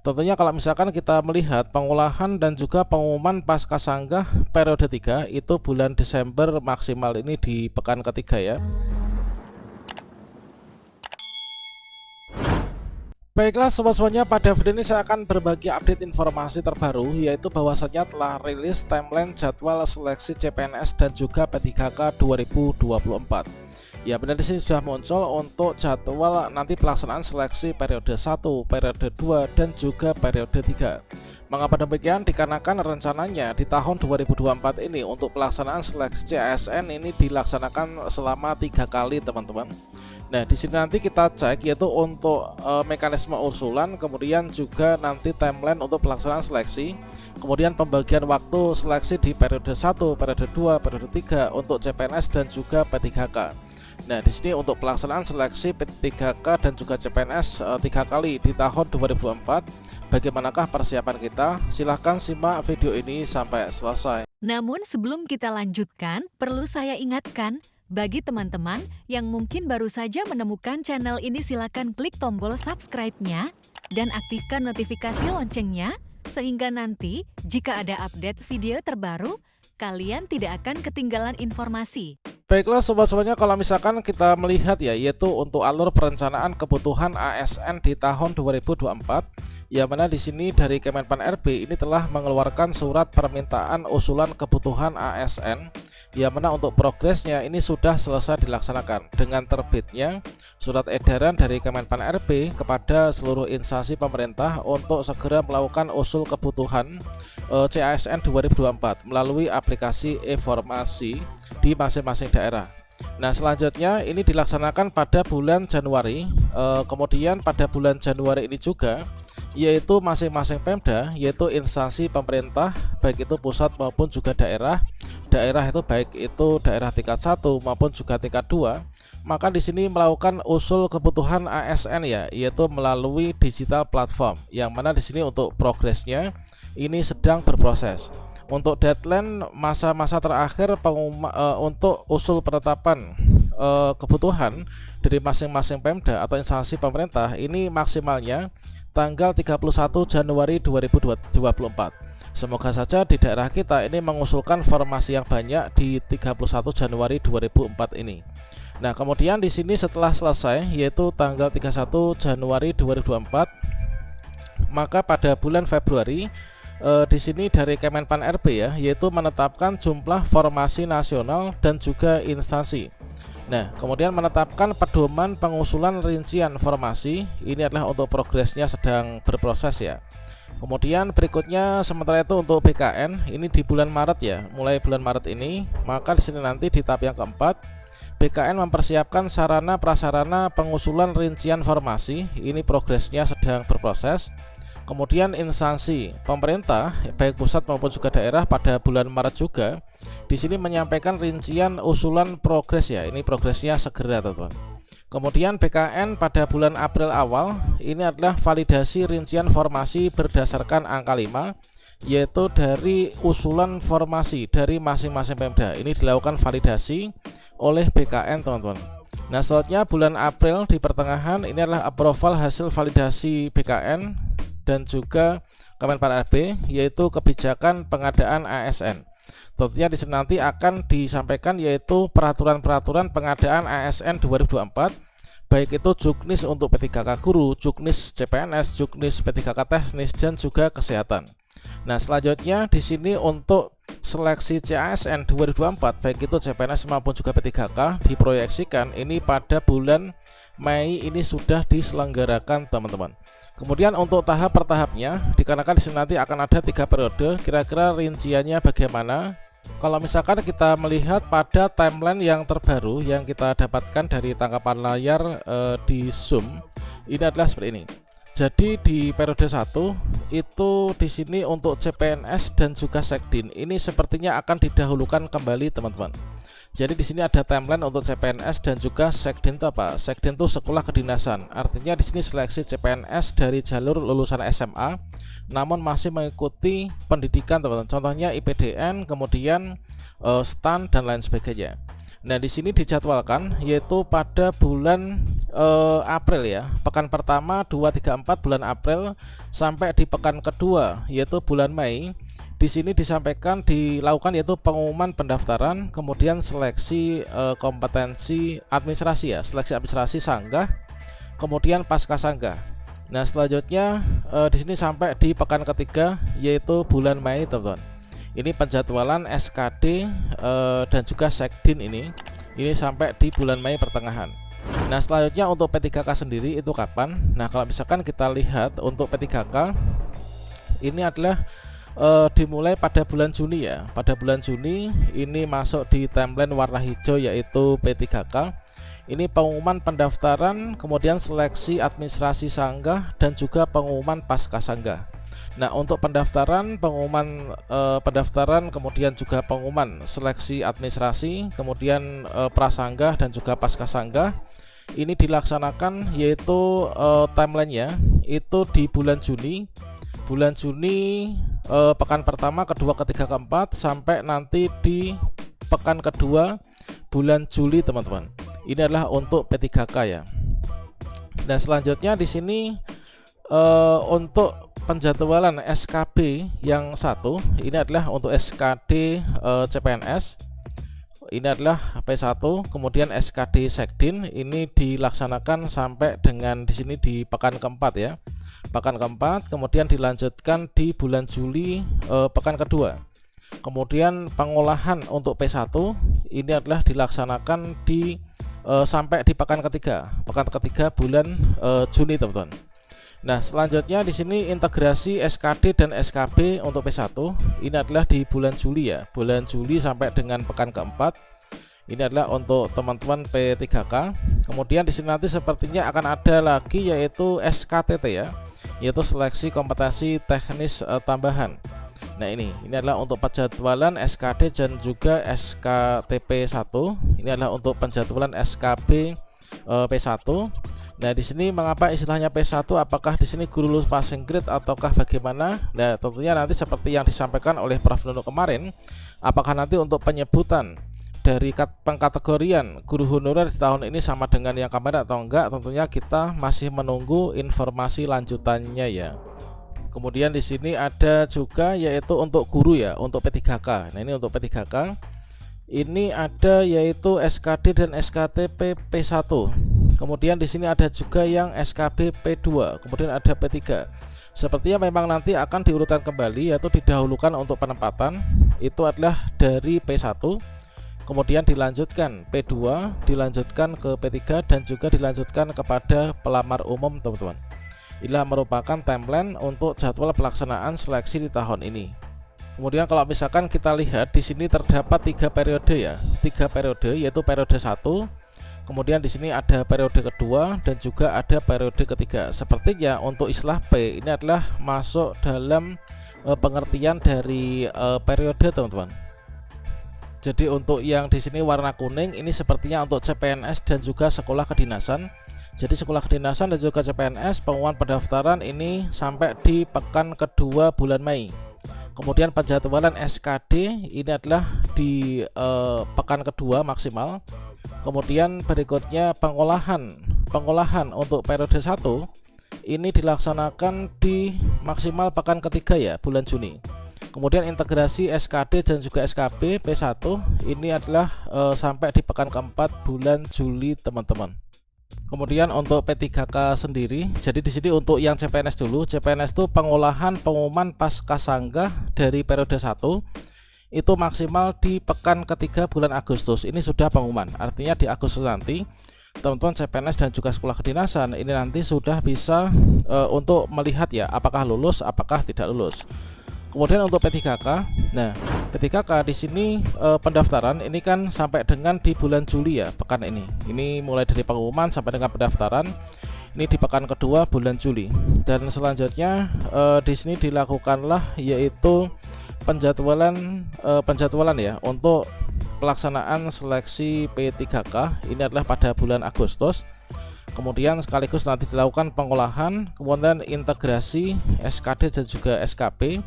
Tentunya kalau misalkan kita melihat pengolahan dan juga pengumuman pasca sanggah periode 3 itu bulan Desember maksimal ini di pekan ketiga ya. Baiklah sobat-sobatnya, pada video ini saya akan berbagi update informasi terbaru, yaitu bahwasanya telah rilis timeline jadwal seleksi CPNS dan juga P3K 2024. Ya, benar, di sini sudah muncul untuk jadwal nanti pelaksanaan seleksi periode 1, periode 2 dan juga periode 3. Mengapa demikian? Dikarenakan rencananya di tahun 2024 ini untuk pelaksanaan seleksi CASN ini dilaksanakan selama 3 kali, teman-teman. Nah, di sini nanti kita cek yaitu untuk mekanisme usulan, kemudian juga nanti timeline untuk pelaksanaan seleksi, kemudian pembagian waktu seleksi di periode 1, periode 2, periode 3 untuk CPNS dan juga P3K. Nah, di sini untuk pelaksanaan seleksi P3K dan juga CPNS 3 kali di tahun 2024. Bagaimanakah persiapan kita? Silahkan simak video ini sampai selesai. Namun sebelum kita lanjutkan, perlu saya ingatkan, bagi teman-teman yang mungkin baru saja menemukan channel ini, silakan klik tombol subscribe-nya dan aktifkan notifikasi loncengnya, sehingga nanti jika ada update video terbaru, kalian tidak akan ketinggalan informasi. Baiklah sobat-sobatnya, kalau misalkan kita melihat ya, yaitu untuk alur perencanaan kebutuhan ASN di tahun 2024, yang mana di sini dari Kemenpan RB ini telah mengeluarkan surat permintaan usulan kebutuhan ASN, yang mana untuk progresnya ini sudah selesai dilaksanakan dengan terbitnya surat edaran dari Kemenpan RB kepada seluruh instansi pemerintah untuk segera melakukan usul kebutuhan CASN 2024 melalui aplikasi e-formasi di masing-masing daerah. Nah, selanjutnya ini dilaksanakan pada bulan Januari. Kemudian pada bulan Januari ini juga yaitu masing-masing Pemda, yaitu instansi pemerintah baik itu pusat maupun juga daerah itu baik itu daerah tingkat 1 maupun juga tingkat 2, maka di sini melakukan usul kebutuhan ASN ya, yaitu melalui digital platform, yang mana di sini untuk progresnya ini sedang berproses. Untuk deadline masa-masa terakhir untuk usul penetapan kebutuhan dari masing-masing Pemda atau instansi pemerintah ini maksimalnya tanggal 31 Januari 2024. Semoga saja di daerah kita ini mengusulkan formasi yang banyak di 31 Januari 2024 ini. Nah, kemudian di sini setelah selesai yaitu tanggal 31 Januari 2024, maka pada bulan Februari di sini dari Kemenpan RB ya, yaitu menetapkan jumlah formasi nasional dan juga instansi. Nah, kemudian menetapkan pedoman pengusulan rincian formasi. Ini adalah untuk progresnya sedang berproses ya. Kemudian berikutnya sementara itu untuk BKN ini di bulan Maret ya, mulai bulan Maret ini, maka di sini nanti di tahap yang keempat BKN mempersiapkan sarana prasarana pengusulan rincian formasi. Ini progresnya sedang berproses. Kemudian instansi pemerintah baik pusat maupun juga daerah pada bulan Maret juga di sini menyampaikan rincian usulan progres ya. Ini progresnya segera, teman-teman. Kemudian BKN pada bulan April awal ini adalah validasi rincian formasi berdasarkan angka 5, yaitu dari usulan formasi dari masing-masing Pemda. Ini dilakukan validasi oleh BKN, teman-teman. Nah, selanjutnya bulan April di pertengahan ini adalah approval hasil validasi BKN dan juga Kemenpan RB, yaitu kebijakan pengadaan ASN. Tentunya di sini nanti akan disampaikan yaitu peraturan-peraturan pengadaan ASN 2024, baik itu Juknis untuk P3K guru, Juknis CPNS, Juknis P3K teknis dan juga kesehatan. Nah, selanjutnya di sini untuk seleksi CASN 2024 baik itu CPNS maupun juga P3K diproyeksikan ini pada bulan Mei ini sudah diselenggarakan, teman-teman. Kemudian untuk tahap per tahapnya dikarenakan di sini nanti akan ada 3 periode, kira-kira rinciannya bagaimana? Kalau misalkan kita melihat pada timeline yang terbaru yang kita dapatkan dari tangkapan layar di Zoom, ini adalah seperti ini. Jadi di periode 1 itu di sini untuk CPNS dan juga Sekdin ini sepertinya akan didahulukan kembali, teman-teman. Jadi di sini ada timeline untuk CPNS dan juga Sekdin itu apa? Sekdin itu sekolah kedinasan. Artinya di sini seleksi CPNS dari jalur lulusan SMA namun masih mengikuti pendidikan, teman-teman. Contohnya IPDN, kemudian STAN dan lain sebagainya. Nah, di sini dijadwalkan yaitu pada bulan April ya. Pekan pertama 2, 3, 4 bulan April sampai di pekan kedua yaitu bulan Mei. Di sini dilakukan yaitu pengumuman pendaftaran, kemudian seleksi kompetensi administrasi ya, seleksi administrasi sanggah, kemudian pasca sanggah. Nah, selanjutnya di sini sampai di pekan ketiga yaitu bulan Mei, teman-teman. Ini penjadwalan SKD dan juga Sekdin ini sampai di bulan Mei pertengahan. Nah, selanjutnya untuk P3K sendiri itu kapan? Nah, kalau misalkan kita lihat untuk P3K ini adalah dimulai pada bulan Juni ya. Pada bulan Juni ini masuk di timeline warna hijau yaitu P3K. Ini pengumuman pendaftaran, kemudian seleksi administrasi sanggah dan juga pengumuman pasca sanggah. Nah, untuk pendaftaran, pengumuman pendaftaran, kemudian juga pengumuman seleksi administrasi, kemudian prasanggah dan juga pasca sanggah ini dilaksanakan yaitu timelinenya itu di bulan Juni. Bulan Juni pekan pertama, kedua, ketiga, keempat sampai nanti di pekan kedua bulan Juli, teman-teman. Ini adalah untuk P3K ya. Nah, selanjutnya di sini untuk penjadwalan SKB yang satu ini adalah untuk SKD CPNS. Ini adalah P1, kemudian SKD Sekdin ini dilaksanakan sampai dengan di sini di pekan keempat ya. Pekan keempat, kemudian dilanjutkan di bulan Juli pekan kedua. Kemudian pengolahan untuk P1 ini adalah dilaksanakan di sampai di pekan ketiga bulan Juni, teman-teman. Nah, selanjutnya di sini integrasi SKD dan SKB untuk P1 ini adalah di bulan Juli ya. Bulan Juli sampai dengan pekan keempat. Ini adalah untuk teman-teman P3K. Kemudian di sini nanti sepertinya akan ada lagi yaitu SKTT ya, yaitu seleksi kompetensi teknis tambahan. Nah, ini adalah untuk penjadwalan SKD dan juga SKTP 1. Ini adalah untuk penjadwalan SKB P1. Nah, di sini mengapa istilahnya P1? Apakah di sini guru lulus passing grade ataukah bagaimana? Nah, tentunya nanti seperti yang disampaikan oleh Prof Nunu kemarin, apakah nanti untuk penyebutan dari pengkategorian guru honorer di tahun ini sama dengan yang kemarin atau enggak? Tentunya kita masih menunggu informasi lanjutannya ya. Kemudian di sini ada juga yaitu untuk guru ya, untuk P3K. Nah, ini untuk P3K. Ini ada yaitu SKD dan SKTP P1. Kemudian di sini ada juga yang SKB P2, kemudian ada P3. Sepertinya memang nanti akan diurutkan kembali yaitu didahulukan untuk penempatan itu adalah dari P1, kemudian dilanjutkan P2, dilanjutkan ke P3 dan juga dilanjutkan kepada pelamar umum, teman-teman. Inilah merupakan timeline untuk jadwal pelaksanaan seleksi di tahun ini. Kemudian kalau misalkan kita lihat di sini terdapat 3 periode ya, 3 periode yaitu periode 1. Kemudian di sini ada periode kedua dan juga ada periode ketiga. Sepertinya untuk istilah P ini adalah masuk dalam pengertian dari periode, teman-teman. Jadi untuk yang di sini warna kuning ini sepertinya untuk CPNS dan juga sekolah kedinasan. Jadi sekolah kedinasan dan juga CPNS pengumuman pendaftaran ini sampai di pekan kedua bulan Mei. Kemudian penjadwalan SKD ini adalah di pekan kedua maksimal. Kemudian berikutnya pengolahan untuk periode 1 ini dilaksanakan di maksimal pekan ketiga ya, bulan Juni. Kemudian integrasi SKD dan juga SKB P1 ini adalah sampai di pekan keempat bulan Juli, teman-teman. Kemudian untuk P3K sendiri, jadi di sini untuk yang CPNS dulu. CPNS itu pengolahan pengumuman pasca sanggah dari periode 1 itu maksimal di pekan ketiga bulan Agustus. Ini sudah pengumuman, artinya di Agustus nanti teman-teman CPNS dan juga sekolah kedinasan ini nanti sudah bisa untuk melihat ya apakah lulus, apakah tidak lulus. Kemudian untuk P3K, nah P3K di sini pendaftaran ini kan sampai dengan di bulan Juli ya, pekan ini. Ini mulai dari pengumuman sampai dengan pendaftaran ini di pekan kedua bulan Juli. Dan selanjutnya di sini dilakukanlah yaitu penjadwalan ya untuk pelaksanaan seleksi P3K ini adalah pada bulan Agustus. Kemudian sekaligus nanti dilakukan pengolahan, kemudian integrasi SKD dan juga SKB.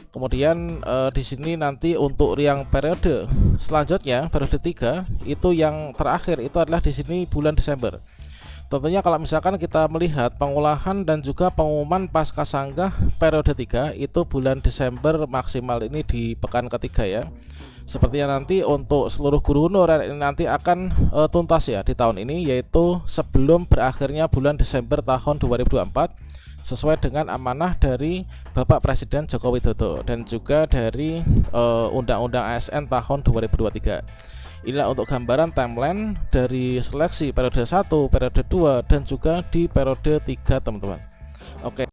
Kemudian di sini nanti untuk yang periode selanjutnya, periode 3 itu yang terakhir itu adalah di sini bulan Desember. Tentunya kalau misalkan kita melihat pengolahan dan juga pengumuman pasca sanggah periode 3 itu bulan Desember maksimal ini di pekan ketiga ya. Sepertinya nanti untuk seluruh guru honorer ini nanti akan tuntas ya di tahun ini, yaitu sebelum berakhirnya bulan Desember tahun 2024 sesuai dengan amanah dari Bapak Presiden Joko Widodo dan juga dari Undang-Undang ASN tahun 2023. Inilah untuk gambaran timeline dari seleksi periode 1, periode 2 dan juga di periode 3 teman-teman. Oke.